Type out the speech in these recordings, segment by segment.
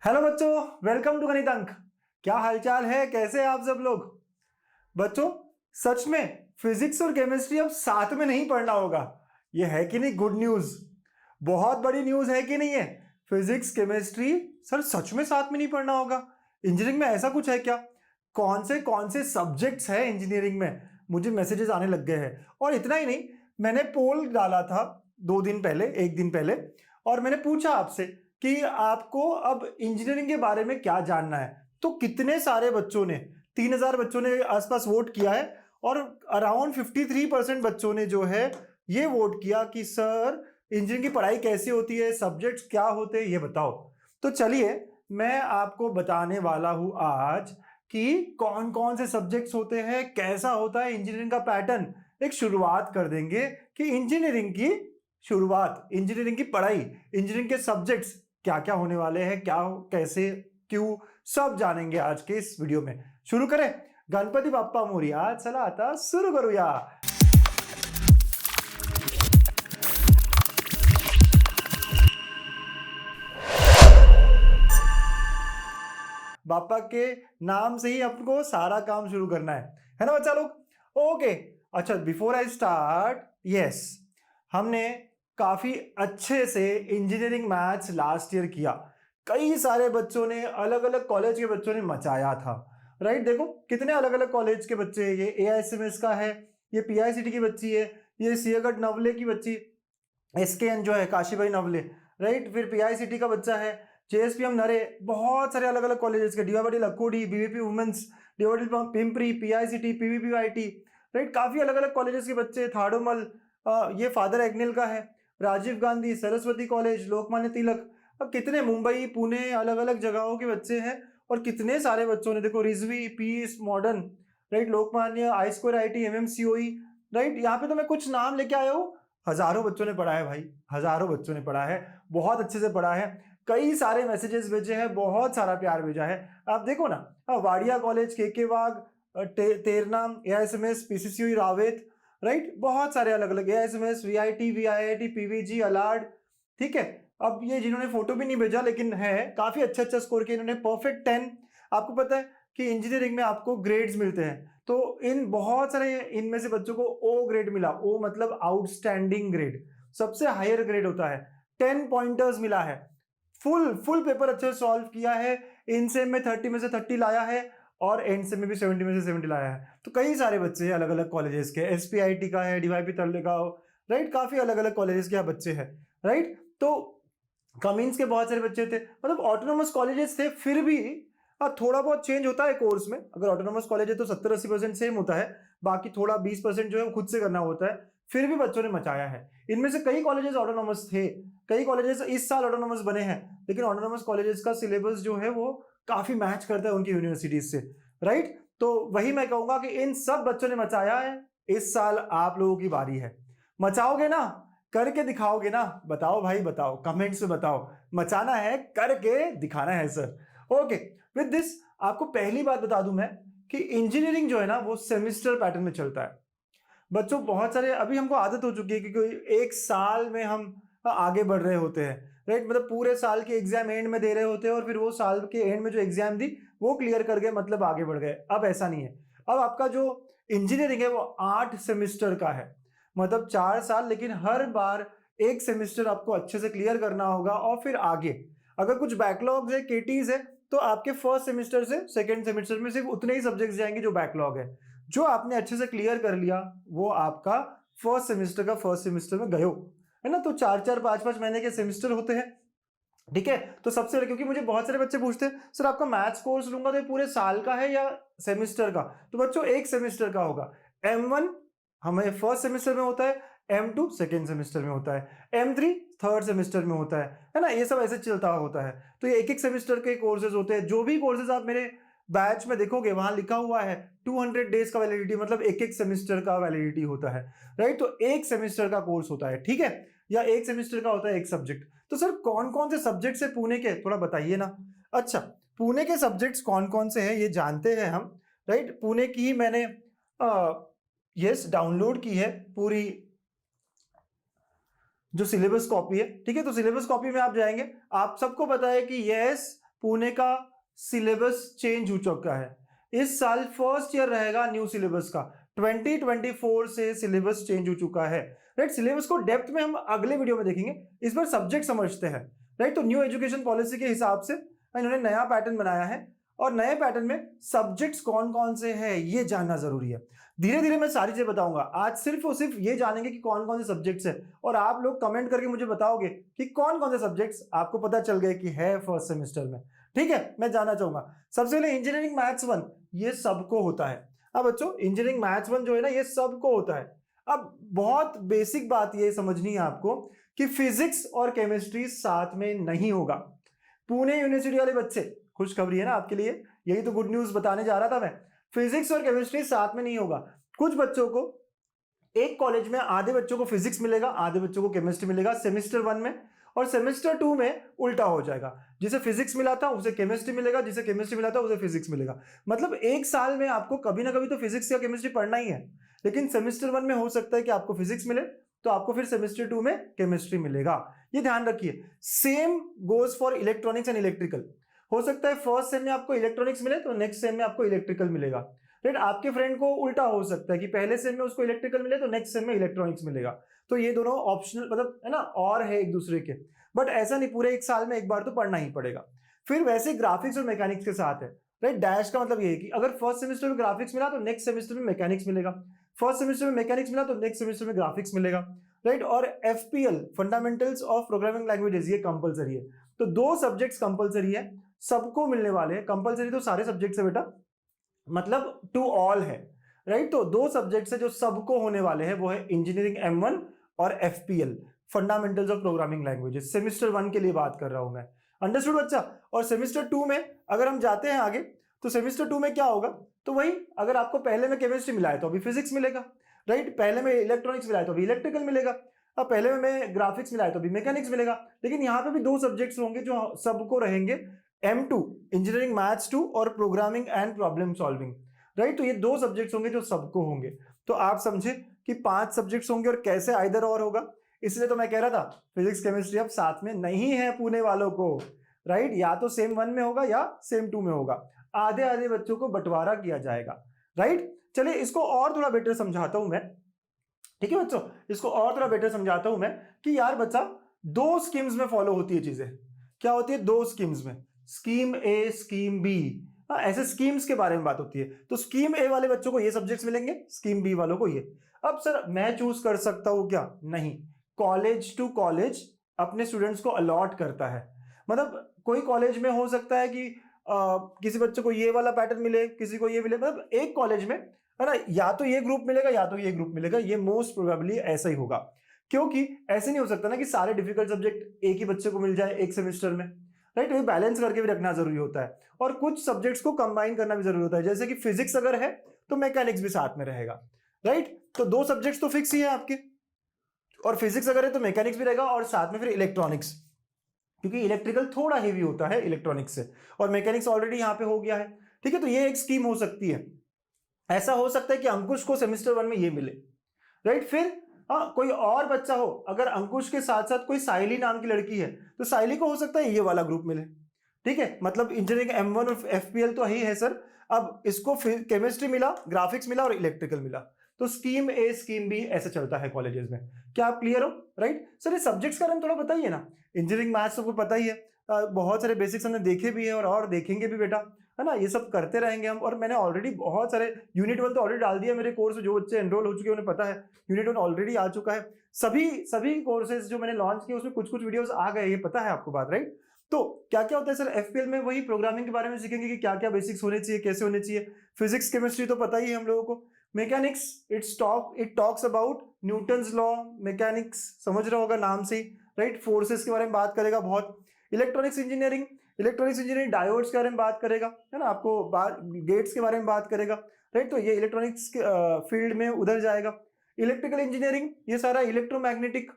Hello बच्चों, welcome to गणित अंक। क्या हालचाल है, कैसे हैं आप सब लोग? बच्चों, सच में फिजिक्स और केमिस्ट्री अब साथ में नहीं पढ़ना होगा। ये है कि नहीं गुड न्यूज? बहुत बड़ी न्यूज है कि नहीं है? फिजिक्स केमिस्ट्री सर सच में साथ में नहीं पढ़ना होगा। इंजीनियरिंग में ऐसा कुछ है क्या? कौन से सब्जेक्ट्स हैं इंजीनियरिंग में? मुझे मैसेजेस आने लग गए हैं। और इतना ही नहीं, मैंने पोल डाला था 2 दिन पहले, 1 दिन पहले, और मैंने पूछा आपसे कि आपको अब इंजीनियरिंग के बारे में क्या जानना है। तो कितने सारे बच्चों ने, 3000 बच्चों ने आसपास वोट किया है, और अराउंड 53% बच्चों ने जो है ये वोट किया कि सर इंजीनियरिंग की पढ़ाई कैसी होती है, सब्जेक्ट्स क्या होते हैं, ये बताओ। तो चलिए मैं आपको बताने वाला हूं आज कि कौन कौन से सब्जेक्ट्स होते हैं, कैसा होता है इंजीनियरिंग का पैटर्न। एक शुरुआत कर देंगे कि इंजीनियरिंग की शुरुआत, इंजीनियरिंग की पढ़ाई, इंजीनियरिंग के सब्जेक्ट्स क्या क्या होने वाले हैं, क्या कैसे क्यों, सब जानेंगे आज के इस वीडियो में। शुरू करें? गणपति बाप्पा मोरया, चला आता शुरू करूया। बाप्पा के नाम से ही आपको सारा काम शुरू करना है ना बच्चा लोग? ओके, अच्छा बिफोर आई स्टार्ट, यस, हमने काफी अच्छे से इंजीनियरिंग मैथ्स लास्ट ईयर किया। कई सारे बच्चों ने, अलग अलग कॉलेज के बच्चों ने मचाया था। राइट, देखो कितने अलग अलग कॉलेज के बच्चे, ये AISMS का है, ये PICT की बच्ची है, ये सियागढ़ नवले की बच्ची, SKN जो है काशी भाई नवले, राइट, फिर PICT का बच्चा है, JSPM नरे, बहुत सारे अलग अलग कॉलेजेस के, DYD लक्कोडी, BVP women's, DYD Pimpri, PICT, PVPIT, right, काफी अलग अलग कॉलेजेस के बच्चे, थाडोमल, ये फादर एग्निल का है, राजीव गांधी, सरस्वती कॉलेज, लोकमान्य तिलक, अब कितने मुंबई पुणे अलग अलग जगहों के बच्चे हैं। और कितने सारे बच्चों ने, देखो Rizvi, peace, modern, right, Lokmanya, I2IT, MMCOE, right, यहाँ पे तो मैं कुछ नाम लेके आया हूँ। हजारों बच्चों ने पढ़ा है भाई, हजारों बच्चों ने पढ़ा है, बहुत अच्छे से पढ़ा है। कई सारे मैसेजेस भेजे हैं, बहुत सारा प्यार भेजा है। आप देखो ना, वाडिया कॉलेज, KK वाग, तेरनाम, AISMS, PCCU रावेत, राइट, बहुत सारे अलग अलग, AISMS, VIT, VIIT, PVG, अलाड, ठीक है। अब ये जिन्होंने फोटो भी नहीं भेजा लेकिन है, काफी अच्छा अच्छा स्कोर किया इन्होंने, परफेक्ट 10। आपको पता है कि इंजीनियरिंग में आपको ग्रेड्स मिलते हैं, तो इन बहुत सारे इनमें से बच्चों को O ग्रेड मिला। O मतलब आउटस्टैंडिंग ग्रेड, सबसे हायर ग्रेड होता है। 10 पॉइंटर्स मिला है, फुल पेपर अच्छे से सॉल्व किया है। इनसेम में 30 में से 30 लाया है, और एंडसेम में भी 70 में से 70 लाया है। तो कई सारे बच्चे हैं अलग अलग कॉलेजेस के, SPIT का है, DYP तलेगांव, राइट, काफी अलग अलग कॉलेजेस के बच्चे हैं, राइट। तो कमिंस के बहुत सारे बच्चे थे, मतलब ऑटोनोमस कॉलेजेस थे, फिर भी थोड़ा बहुत चेंज होता है कोर्स में। अगर ऑटोनोमस कॉलेज है तो 70-80% सेम होता है, बाकी थोड़ा 20% जो है वो खुद से करना होता है। फिर भी बच्चों ने मचाया है। इनमें से कई कॉलेजेस ऑटोनोमस थे, कई कॉलेजेस इस साल ऑटोनोमस बने हैं, लेकिन ऑटोनोमस कॉलेजेस का सिलेबस जो है वो काफी मैच करता है उनकी यूनिवर्सिटीज से, राइट। तो वही मैं कहूंगा कि इन सब बच्चों ने मचाया है, इस साल आप लोगों की बारी है। मचाओगे ना? करके दिखाओगे ना? बताओ भाई, बताओ, कमेंट्स में बताओ। मचाना है, करके दिखाना है सर। ओके, विद दिस आपको पहली बात बता दूं मैं कि इंजीनियरिंग जो है ना वो सेमिस्टर पैटर्न में चलता है। बच्चों बहुत सारे, अभी हमको आदत हो चुकी है कि कोई एक साल में हम आगे बढ़ रहे होते हैं, राइट, मतलब पूरे साल के एग्जाम एंड में दे रहे होते हैं, और फिर वो साल के एंड में जो एग्जाम दी वो क्लियर कर गए, मतलब आगे बढ़ गए। अब ऐसा नहीं है। अब आपका जो इंजीनियरिंग है वो 8 सेमिस्टर का है, मतलब 4 साल, लेकिन हर बार एक सेमिस्टर आपको अच्छे से क्लियर करना होगा, और फिर आगे अगर कुछ बैकलॉग्स है, केटीज है, तो आपके फर्स्ट सेमिस्टर से सेकंड सेमिस्टर में सिर्फ उतने ही सब्जेक्ट्स जाएंगे जो बैकलॉग है। जो आपने अच्छे से क्लियर कर लिया वो आपका फर्स्ट सेमिस्टर में गए हो, है ना। तो 4-4 5-5 महीने के सेमिस्टर होते हैं, ठीक है। तो सबसे पहले, क्योंकि मुझे बहुत सारे बच्चे पूछते हैं सर आपका मैथ्स कोर्स लूंगा तो ये पूरे साल का है या सेमिस्टर का? तो बच्चों एक सेमिस्टर का होगा। M1 हमें फर्स्ट सेमिस्टर में होता है, M2 सेकेंड सेमिस्टर में होता है, M3 थर्ड सेमिस्टर में होता है ना। ये सब ऐसे चलता होता है। तो ये एक एक सेमिस्टर के कोर्सेज होते हैं। जो भी कोर्सेज आप मेरे बैच में देखोगे वहां लिखा हुआ है 200 डेज का वैलिडिटी, मतलब एक एक सेमिस्टर का वैलिडिटी होता है, राइट। तो एक सेमिस्टर का कोर्स होता है, ठीक है, या एक सेमिस्टर का होता है एक सब्जेक्ट। तो सर कौन कौन से सब्जेक्ट्स है पुणे के, थोड़ा बताइए ना। अच्छा, पुणे के सब्जेक्ट्स कौन कौन से हैं ये जानते हैं हम, राइट। पुणे की ही मैंने यस डाउनलोड की है पूरी जो सिलेबस कॉपी है, ठीक है। तो सिलेबस कॉपी में आप जाएंगे, आप सबको पता है कि यस पुणे का सिलेबस चेंज हो चुका है। इस साल फर्स्ट ईयर रहेगा न्यू सिलेबस का, 2024 से सिलेबस चेंज हो चुका है। राइट, सिलेबस को डेप्थ में हम अगले वीडियो में देखेंगे, इस बार सब्जेक्ट समझते हैं। राइट, तो न्यू एजुकेशन पॉलिसी के हिसाब से इन्होंने नया पैटर्न बनाया है और नए पैटर्न में सब्जेक्ट्स कौन कौन से हैं ये जानना जरूरी है। धीरे धीरे मैं सारी चीजें बताऊंगा, आज सिर्फ और सिर्फ ये जानेंगे कि कौन कौन से सब्जेक्ट्स है, और आप लोग कमेंट करके मुझे बताओगे कि कौन कौन से सब्जेक्ट्स आपको पता चल गए कि है फर्स्ट सेमेस्टर में। ठीक है, मैं जानना चाहूंगा सबसे पहले इंजीनियरिंग मैथ्स 1, ये सबको होता है। अब बच्चों इंजीनियरिंग मैथ्स 1 जो है ना, ये सबको होता है। अब बहुत बेसिक बात ये समझनी है आपको कि फिजिक्स और केमिस्ट्री साथ में नहीं होगा। पुणे यूनिवर्सिटी वाले बच्चे, खुशखबरी है ना आपके लिए, यही तो गुड न्यूज बताने जा रहा था मैं। फिजिक्स और केमिस्ट्री साथ में नहीं होगा। कुछ बच्चों को एक कॉलेज में आधे बच्चों को फिजिक्स मिलेगा, आधे बच्चों को केमिस्ट्री मिलेगा सेमेस्टर 1 में, और सेमेस्टर 2 में उल्टा हो जाएगा, जिसे फिजिक्स मिला था उसे केमिस्ट्री मिलेगा, जिसे केमिस्ट्री मिला था उसे फिजिक्स मिलेगा। मतलब एक साल में आपको कभी ना कभी तो फिजिक्स या केमिस्ट्री पढ़ना ही है, लेकिन सेमेस्टर 1 में हो सकता है कि आपको फिजिक्स मिले तो आपको फिर सेमेस्टर 2 में केमिस्ट्री मिलेगा, ये ध्यान रखिए। Same goes for electronics and electrical. हो सकता है फर्स्ट सेम में आपको इलेक्ट्रॉनिक्स मिले तो नेक्स्ट सेम में आपको इलेक्ट्रिकल मिलेगा। राइट, आपके फ्रेंड को उल्टा हो सकता है कि पहले सेम में उसको इलेक्ट्रिकल मिले तो नेक्स्ट सेम में इलेक्ट्रॉनिक्स मिलेगा। तो ये दोनों ऑप्शनल मतलब है ना, और है एक दूसरे के, बट ऐसा नहीं पूरे एक साल में एक बार तो पढ़ना ही पड़ेगा। फिर वैसे ग्राफिक्स और मैकेनिक्स के साथ है। राइट, डैश का मतलब ये है कि अगर फर्स्ट सेमेस्टर में ग्राफिक्स मिला तो नेक्स्ट सेमेस्टर में मैकेनिक्स मिलेगा, फर्स्ट सेमेस्टर में मैकेनिक्स मिला तो नेक्स्ट सेमेस्टर में ग्राफिक्स मिलेगा। राइट, और FPL fundamentals of programming languages ये कंपलसरी है। तो 2 सब्जेक्ट्स कंपलसरी है, सबको मिलने वाले हैं। कंपलसरी तो सारे सब्जेक्ट्स है बेटा, मतलब टू ऑल है। राइट, तो 2 सब्जेक्ट्स है जो सबको होने वाले हैं, वो है इंजीनियरिंग M1 और FPL fundamentals of programming languages. Semester 1 के लिए बात कर रहा हूं मैं, अंडरस्टूड बच्चा। और सेमेस्टर 2 में अगर हम जाते हैं आगे, तो सेमेस्टर 2 में क्या होगा, तो वही अगर आपको पहले में केमिस्ट्री मिला है तो अभी फिजिक्स मिलेगा। राइट, पहले में इलेक्ट्रॉनिक्स मिला है तो अभी इलेक्ट्रिकल मिलेगा, अब पहले में ग्राफिक्स मिला है तो अभी मैकेनिक्स मिलेगा। लेकिन यहाँ पे भी 2 सब्जेक्ट्स होंगे जो सबको रहेंगे, M2 इंजीनियरिंग मैथ्स 2 और programming and problem solving. Right, तो ये 2 सब्जेक्ट्स होंगे जो सबको होंगे। तो आप समझे कि 5 सब्जेक्ट्स होंगे और कैसे आइदर और होगा। इसलिए तो मैं कह रहा था फिजिक्स केमिस्ट्री अब साथ में नहीं है पुणे वालों को। राइट, या तो सेम 1 में होगा या सेम 2 में होगा, आधे आधे बच्चों को बंटवारा किया जाएगा। राइट, चलिए इसको और थोड़ा बेटर समझाता हूं मैं। ठीक है बच्चों, इसको और थोड़ा बेटर समझाता हूं मैं कि यार बच्चा 2 स्कीम्स में फॉलो होती है चीजें। क्या होती है 2 स्कीम्स में, स्कीम ए स्कीम बी, ऐसे स्कीम्स के बारे में बात होती है। तो स्कीम ए वाले बच्चों को ये सब्जेक्ट्स मिलेंगे, स्कीम बी वालों को ये। अब सर मैं चूज कर सकता हूं क्या, नहीं, कॉलेज टू कॉलेज अपने स्टूडेंट्स को अलॉट करता है। मतलब कोई कॉलेज में हो सकता है कि किसी बच्चे को ये वाला पैटर्न मिले, किसी को ये मिले, मतलब एक कॉलेज में है ना, या तो ये ग्रुप मिलेगा या तो ये ग्रुप मिलेगा, ये मोस्ट प्रोबेबली ऐसा ही होगा। क्योंकि ऐसे नहीं हो सकता ना कि सारे डिफिकल्ट सब्जेक्ट एक ही बच्चे को मिल जाए एक सेमेस्टर में। राइट, ये बैलेंस करके भी रखना जरूरी होता है, और कुछ सब्जेक्ट्स को कंबाइन करना भी जरूरी होता है। जैसे कि फिजिक्स अगर है तो मैकेनिक्स भी साथ में रहेगा। राइट, तो 2 सब्जेक्ट्स तो फिक्स ही है आपके, और फिजिक्स अगर है तो मैकेनिक्स भी रहेगा, और साथ में फिर इलेक्ट्रॉनिक्स, क्योंकि इलेक्ट्रिकल थोड़ा हेवी होता है इलेक्ट्रॉनिक्स से, और मैकेनिक्स ऑलरेडी यहाँ पे हो गया है। ठीक है, तो ये एक स्कीम हो सकती है। ऐसा हो सकता है कि अंकुश को सेमेस्टर 1 में ये मिले। राइट, फिर कोई और बच्चा हो, अगर अंकुश के साथ साथ कोई साइली नाम की लड़की है तो साइली को हो सकता है ये वाला ग्रुप मिले। ठीक है, मतलब इंजीनियरिंग M1 और FPL तो ही है सर, अब इसको केमिस्ट्री मिला, ग्राफिक्स मिला और इलेक्ट्रिकल मिला। तो स्कीम ए स्कीम बी ऐसे चलता है कॉलेजेस में। क्या आप क्लियर हो? राइट सर, ये सब्जेक्ट्स का नाम थोड़ा बताइए ना। इंजीनियरिंग मैथ्स सबको पता ही है, बहुत सारे बेसिक्स हमने देखे भी है और देखेंगे भी बेटा, है ना, ये सब करते रहेंगे हम। और मैंने ऑलरेडी बहुत सारे यूनिट 1 तो ऑलरेडी डाल दिया मेरे कोर्स में, जो बच्चे एनरोल हो चुके हैं उन्हें पता है यूनिट 1 ऑलरेडी आ चुका है। सभी कोर्सेज जो मैंने लॉन्च किए उसमें कुछ कुछ वीडियोस आ गए, ये पता है आपको बात। राइट, तो क्या क्या होता है सर FPL में, वही प्रोग्रामिंग के बारे में सीखेंगे कि क्या क्या बेसिक्स होने चाहिए, कैसे होने चाहिए। फिजिक्स केमिस्ट्री तो पता ही है हम लोगों को। Mechanics it talks about Newton's law, mechanics समझ रहा होगा नाम से ही। राइट, फोर्सेस के बारे में बात करेगा बहुत। इलेक्ट्रॉनिक्स इंजीनियरिंग डायोड्स के बारे में बात करेगा, है ना, आपको गेट्स के बारे में बात करेगा। राइट, तो ये इलेक्ट्रॉनिक्स फील्ड में उधर जाएगा। इलेक्ट्रिकल इंजीनियरिंग ये सारा इलेक्ट्रोमैग्नेटिक,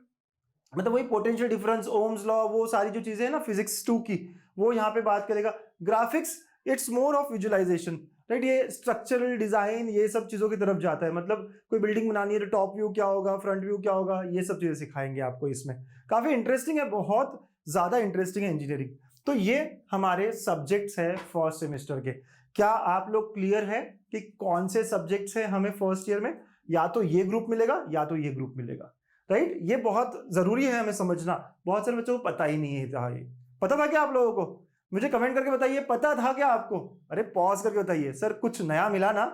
मतलब वही पोटेंशियल डिफरेंस, ओम्स लॉ, वो सारी जो चीजें हैं ना फिजिक्स 2 की, वो यहाँ पे बात करेगा। Graphics it's more of visualization. Right, ये स्ट्रक्चरल डिजाइन ये सब चीजों की तरफ जाता है। मतलब कोई बिल्डिंग बनानी है तो टॉप व्यू क्या होगा, फ्रंट व्यू क्या होगा, ये सब चीजें सिखाएंगे आपको इसमें। काफी इंटरेस्टिंग है, बहुत ज्यादा इंटरेस्टिंग है इंजीनियरिंग। तो ये हमारे सब्जेक्ट्स है फर्स्ट सेमेस्टर के। क्या आप लोग क्लियर है कि कौन से सब्जेक्ट्स हैं हमें फर्स्ट ईयर में? या तो ये ग्रुप मिलेगा या तो ये ग्रुप मिलेगा, राइट? ये बहुत जरूरी है हमें समझना। बहुत सारे बच्चों को पता ही नहीं था। ये पता था क्या आप लोगों को? मुझे कमेंट करके बताइए, पता था क्या आपको? अरे पॉज करके बताइए, सर कुछ नया मिला ना?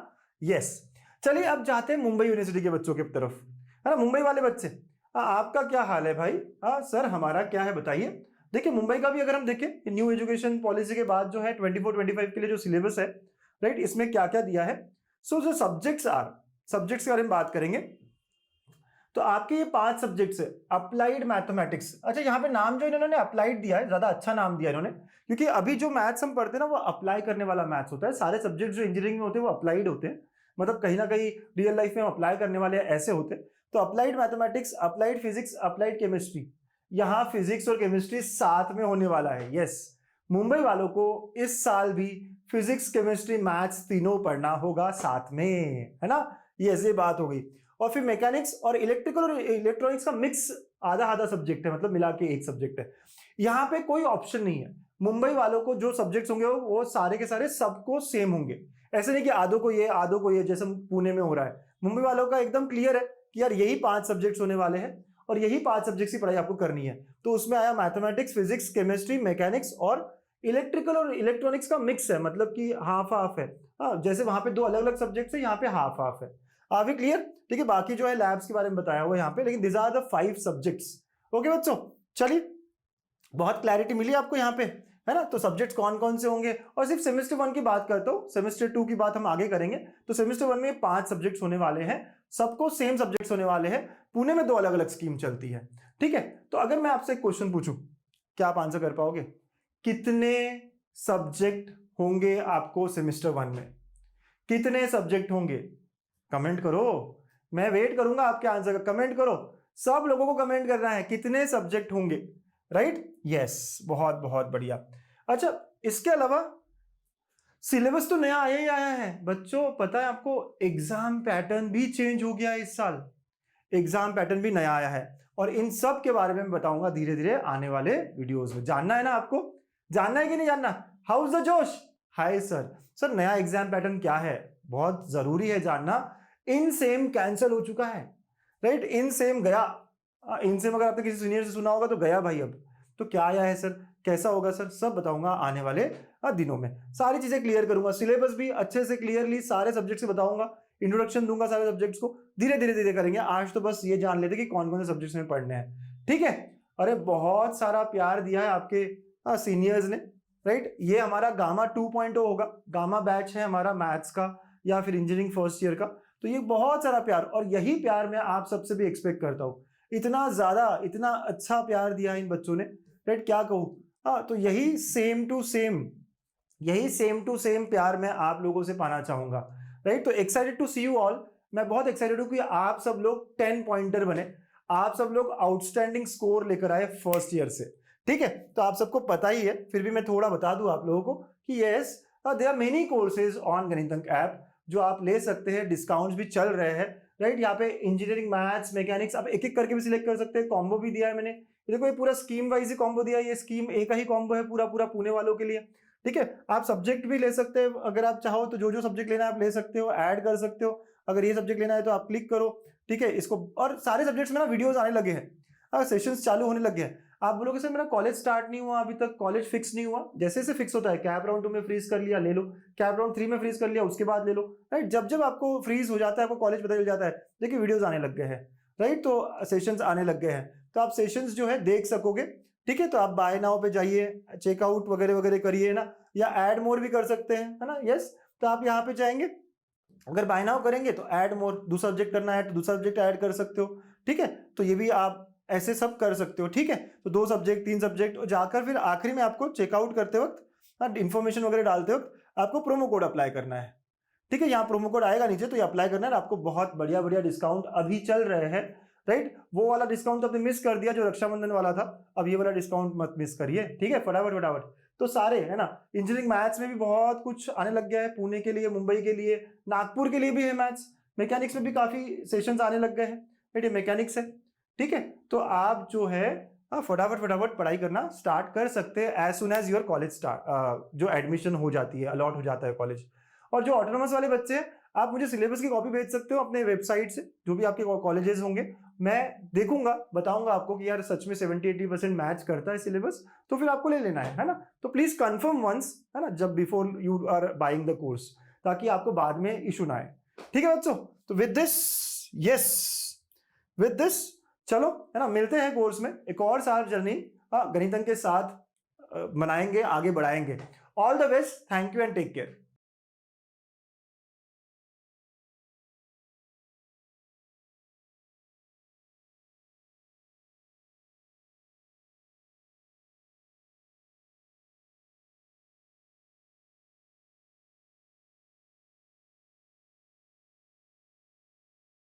यस। चलिए अब जाते हैं मुंबई यूनिवर्सिटी के बच्चों की तरफ, है ना? मुंबई वाले बच्चे, आपका क्या हाल है भाई? सर हमारा क्या है बताइए। देखिए मुंबई का भी अगर हम देखें, न्यू एजुकेशन पॉलिसी के बाद जो है 24-25 के लिए जो सिलेबस है, राइट, इसमें क्या क्या दिया है। सो जो सब्जेक्ट्स के बारे में बात करेंगे तो आपके ये 5 सब्जेक्ट्स है। अप्लाइड मैथमेटिक्स, अच्छा यहाँ पे नाम जो इन्होंने अप्लाइड दिया है, ज्यादा अच्छा नाम दिया इन्होंने, क्योंकि अभी जो मैथ्स हम पढ़ते हैं ना वो अप्लाई करने वाला मैथ्स होता है। सारे सब्जेक्ट जो इंजीनियरिंग में होते हैं वो अप्लाइड होते हैं, मतलब कहीं ना कहीं रियल लाइफ में हम अप्लाई करने वाले ऐसे होते हैं। तो applied mathematics, applied physics, applied chemistry, यहाँ फिजिक्स और केमिस्ट्री साथ में होने वाला है। यस, मुंबई वालों को इस साल भी फिजिक्स, केमिस्ट्री, मैथ्स तीनों पढ़ना होगा साथ में, है ना? ये बात हो गई। और फिर मैकेनिक्स और इलेक्ट्रिकल और इलेक्ट्रॉनिक्स का मिक्स आधा आधा सब्जेक्ट है, मतलब मिला के एक सब्जेक्ट है। यहाँ पे कोई ऑप्शन नहीं है। मुंबई वालों को जो सब्जेक्ट्स होंगे वो सारे के सारे सबको सेम होंगे। ऐसे नहीं कि आधों को ये आधों को ये, जैसे पुणे में हो रहा है। मुंबई वालों का एकदम क्लियर है कि यार यही 5 सब्जेक्ट्स होने वाले हैं और यही 5 सब्जेक्ट्स की पढ़ाई आपको करनी है। तो उसमें आया मैथमेटिक्स, फिजिक्स, केमिस्ट्री, मैकेनिक्स और इलेक्ट्रिकल और इलेक्ट्रॉनिक्स का मिक्स है, मतलब कि हाफ हाफ है। जैसे वहां पे 2 अलग अलग सब्जेक्ट्स है, यहाँ पे हाफ हाफ है। अभी क्लियर? ठीक है, बाकी जो है लैब्स के बारे में बताया हुआ यहाँ पे, लेकिन this are the 5 subjects. Okay बच्चों, चलिए बहुत क्लैरिटी मिली आपको यहाँ पे, है ना? तो सब्जेक्ट्स कौन कौन से होंगे, और सिर्फ सेमेस्टर 1 की बात करता हूँ, सेमेस्टर 2 की बात हम आगे करेंगे। तो सेमेस्टर 1 में 5 सब्जेक्ट्स होने वाले हैं, सबको सेम सब्जेक्ट्स होने वाले हैं। पुणे में 2 अलग अलग स्कीम चलती है, ठीक है? तो अगर मैं आपसे एक क्वेश्चन पूछूं, क्या आप आंसर कर पाओगे? कितने सब्जेक्ट होंगे आपको सेमेस्टर 1 में? कितने सब्जेक्ट होंगे? कमेंट करो, मैं वेट करूंगा आपके आंसर का। कमेंट करो, सब लोगों को कमेंट करना है कितने सब्जेक्ट होंगे, राइट? यस, बहुत बहुत बढ़िया। अच्छा, इसके अलावा सिलेबस तो नया आया ही आया है बच्चों। पता है आपको, एग्जाम पैटर्न भी चेंज हो गया है इस साल। एग्जाम पैटर्न भी नया आया है और इन सब के बारे में बताऊंगा धीरे धीरे आने वाले वीडियोस में। जानना है ना आपको? जानना है कि नहीं जानना? हाउ इज द जोश? हाय सर नया एग्जाम पैटर्न क्या है? बहुत जरूरी है जानना। इन सेम कैंसिल हो चुका है, राइट? इन सेम गया। इन सेम अगर आपने किसी सीनियर से सुना होगा तो गया भाई। अब तो क्या आया है सर, कैसा होगा सर, सब बताऊंगा आने वाले दिनों में। सारी चीजें क्लियर करूंगा, सिलेबस भी अच्छे से क्लियरली सारे सब्जेक्ट से बताऊंगा, इंट्रोडक्शन दूंगा सारे सब्जेक्ट्स को। धीरे धीरे धीरे करेंगे। आज तो बस ये जान लेते कि कौन कौन से सब्जेक्ट्स में पढ़ने हैं, ठीक है? अरे बहुत सारा प्यार दिया है आपके सीनियर्स ने, राइट? ये हमारा गामा 2.0 होगा, गामा बैच है हमारा मैथ्स का या फिर इंजीनियरिंग फर्स्ट ईयर का। तो ये बहुत सारा प्यार, और यही प्यार मैं आप सबसे भी एक्सपेक्ट करता हूँ। इतना ज्यादा, इतना अच्छा प्यार दिया इन बच्चों ने, राइट? क्या कहूँ। तो यही सेम टू सेम प्यार मैं आप लोगों से पाना चाहूंगा, राइट? तो excited to see you all. मैं बहुत एक्साइटेड हूँ कि आप सब लोग 10 पॉइंटर बने, आप सब लोग आउटस्टैंडिंग स्कोर लेकर आए फर्स्ट ईयर से, ठीक है? तो आप सबको पता ही है, फिर भी मैं थोड़ा बता दूं आप लोगों को कि yes, there are many courses on Ganitank app जो आप ले सकते हैं। डिस्काउंट्स भी चल रहे हैं, राइट? यहाँ पे इंजीनियरिंग, मैथ्स, मैकेनिक्स आप एक एक करके भी सिलेक्ट कर सकते हैं। कॉम्बो भी दिया है मैंने, देखो ये पूरा स्कीम वाइज ही कॉम्बो दिया है। ये स्कीम एक ही कॉम्बो है पूरा पूरा पुणे वालों के लिए, ठीक है? आप सब्जेक्ट भी ले सकते हैं, अगर आप चाहो तो जो जो सब्जेक्ट लेना है आप ले सकते हो, ऐड कर सकते हो। अगर ये सब्जेक्ट लेना है तो आप क्लिक करो, ठीक है? इसको, और सारे सब्जेक्ट्स में ना वीडियोस आने लगे हैं, सेशंस चालू होने लगे हैं। आप बोलोगे सर मेरा कॉलेज स्टार्ट नहीं हुआ अभी तक, कॉलेज फिक्स नहीं हुआ। जैसे से फिक्स होता है, कैप राउंड 2 में फ्रीज कर लिया, ले लो। कैप राउंड 3 में फ्रीज कर लिया, उसके बाद ले लो, राइट? जब जब आपको फ्रीज हो जाता है, आपको कॉलेज पता चल जाता है, देखिए वीडियोस आने लग गए हैं, राइट? तो सेशंस आने लग गए हैं, तो आप सेशंस जो है देख सकोगे, ठीक है? तो आप बाय नाउ पे जाइए, चेकआउट वगैरह वगैरह करिए ना, या ऐड मोर भी कर सकते हैं, है ना? यस, तो आप यहाँ पे जाएंगे, अगर बाय नाउ करेंगे तो ऐड मोर, दूसरा सब्जेक्ट करना है तो दूसरा सब्जेक्ट ऐड कर सकते हो, ठीक है? तो ये भी आप ऐसे सब कर सकते हो, ठीक है? तो 2 सब्जेक्ट 3 सब्जेक्ट जाकर फिर आखिरी में आपको चेकआउट करते वक्त, इंफॉर्मेशन वगैरह डालते वक्त आपको प्रोमो कोड अप्लाई करना है, ठीक है? यहाँ प्रोमो कोड आएगा नीचे, तो ये अप्लाई करना है। आपको बहुत बढ़िया बढ़िया डिस्काउंट अभी चल रहे हैं, राइट? वो वाला डिस्काउंट तो आपने मिस कर दिया जो रक्षाबंधन वाला था, अब ये वाला डिस्काउंट मत मिस करिए, ठीक है? फटाफट फटाफट। तो सारे, है ना? इंजीनियरिंग मैथ्स में भी बहुत कुछ आने लग गया है, पुणे के लिए, मुंबई के लिए, नागपुर के लिए भी है मैथ्स। मैकेनिक्स में भी काफी सेशंस आने लग गए हैं, राइट? ये मैकेनिक्स है, ठीक है? तो आप जो है हाँ, फटाफट फटाफट पढ़ाई करना स्टार्ट कर सकते हैं as soon as your college start, जो एडमिशन हो जाती है, अलॉट हो जाता है कॉलेज। और जो ऑटोनोमस वाले बच्चे हैं, आप मुझे सिलेबस की कॉपी भेज सकते हो अपने वेबसाइट से, जो भी आपके कॉलेजेस होंगे। मैं देखूंगा, बताऊंगा आपको कि यार सच में 70-80% मैच करता है सिलेबस, तो फिर आपको ले लेना है ना। तो प्लीज कंफर्म वंस, है ना, जब before you are buying the course, ताकि आपको बाद में इशू ना आए। ठीक है बच्चों, तो with this, yes, with this चलो, है ना, मिलते हैं कोर्स में। एक और साल जर्नी गणितन के साथ मनाएंगे, आगे बढ़ाएंगे। All the best, thank you and take care.